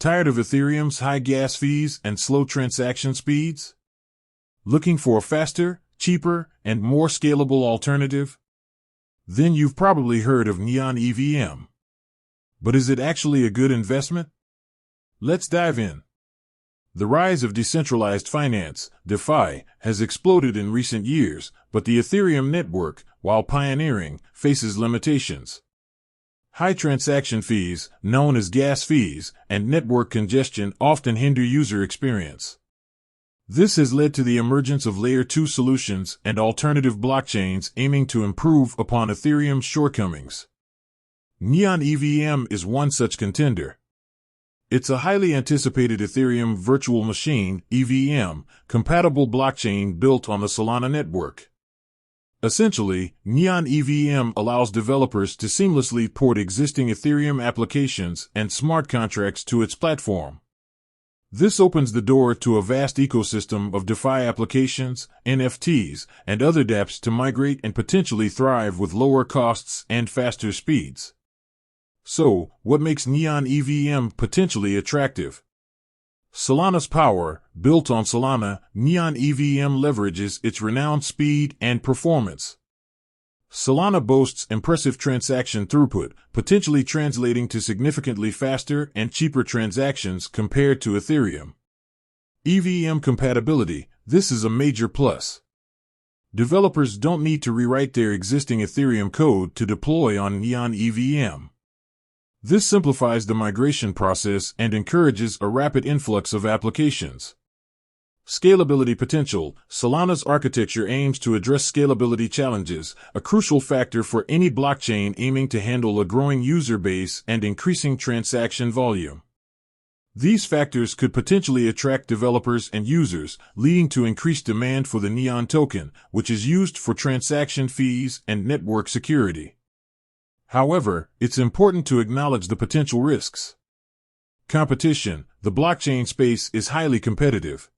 Tired of Ethereum's high gas fees and slow transaction speeds? Looking for a faster, cheaper, and more scalable alternative? Then you've probably heard of Neon EVM. But is it actually a good investment? Let's dive in. The rise of decentralized finance, DeFi, has exploded in recent years, but the Ethereum network, while pioneering, faces limitations. High transaction fees, known as gas fees, and network congestion often hinder user experience. This has led to the emergence of Layer 2 solutions and alternative blockchains aiming to improve upon Ethereum's shortcomings. Neon EVM is one such contender. It's a highly anticipated Ethereum virtual machine, EVM, compatible blockchain built on the Solana network. Essentially, Neon EVM allows developers to seamlessly port existing Ethereum applications and smart contracts to its platform. This opens the door to a vast ecosystem of DeFi applications, NFTs, and other dApps to migrate and potentially thrive with lower costs and faster speeds. So, what makes Neon EVM potentially attractive? Solana's power. Built on Solana, Neon EVM leverages its renowned speed and performance. Solana boasts impressive transaction throughput, potentially translating to significantly faster and cheaper transactions compared to Ethereum. EVM compatibility. This is a major plus. Developers don't need to rewrite their existing Ethereum code to deploy on Neon EVM. This simplifies the migration process and encourages a rapid influx of applications. Scalability potential. Solana's architecture aims to address scalability challenges, a crucial factor for any blockchain aiming to handle a growing user base and increasing transaction volume. These factors could potentially attract developers and users, leading to increased demand for the Neon token, which is used for transaction fees and network security. However, it's important to acknowledge the potential risks. Competition. The blockchain space is highly competitive.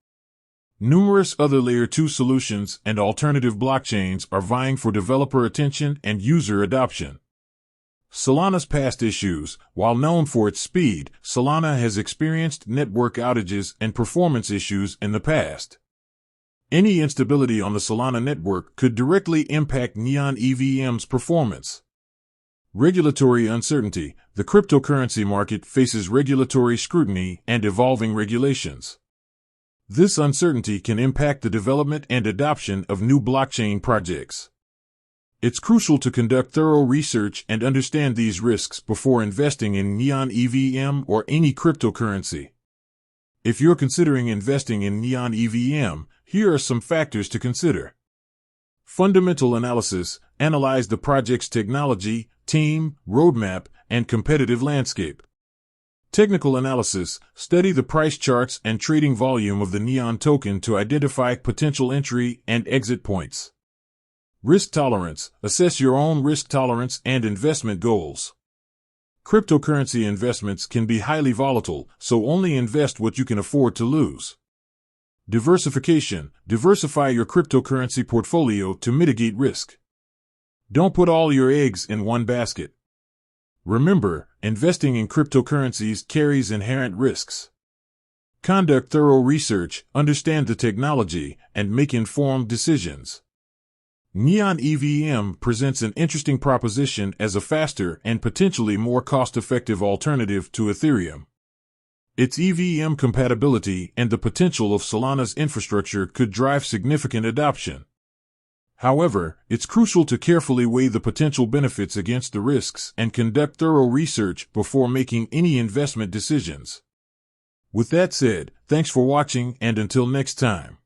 Numerous other Layer 2 solutions and alternative blockchains are vying for developer attention and user adoption. Solana's past issues. While known for its speed, Solana has experienced network outages and performance issues in the past. Any instability on the Solana network could directly impact Neon EVM's performance. Regulatory uncertainty. The cryptocurrency market faces regulatory scrutiny and evolving regulations. This uncertainty can impact the development and adoption of new blockchain projects. It's crucial to conduct thorough research and understand these risks before investing in Neon EVM or any cryptocurrency. If you're considering investing in Neon EVM, here are some factors to consider. Fundamental analysis. Analyze the project's technology, team, roadmap, and competitive landscape. Technical analysis. Study the price charts and trading volume of the Neon token to identify potential entry and exit points. Risk tolerance. Assess your own risk tolerance and investment goals. Cryptocurrency investments can be highly volatile, so only invest what you can afford to lose. Diversification. Diversify your cryptocurrency portfolio to mitigate risk. Don't put all your eggs in one basket. Remember, investing in cryptocurrencies carries inherent risks. Conduct thorough research, understand the technology, and make informed decisions. Neon EVM presents an interesting proposition as a faster and potentially more cost-effective alternative to Ethereum. Its EVM compatibility and the potential of Solana's infrastructure could drive significant adoption. However, it's crucial to carefully weigh the potential benefits against the risks and conduct thorough research before making any investment decisions. With that said, thanks for watching, and until next time.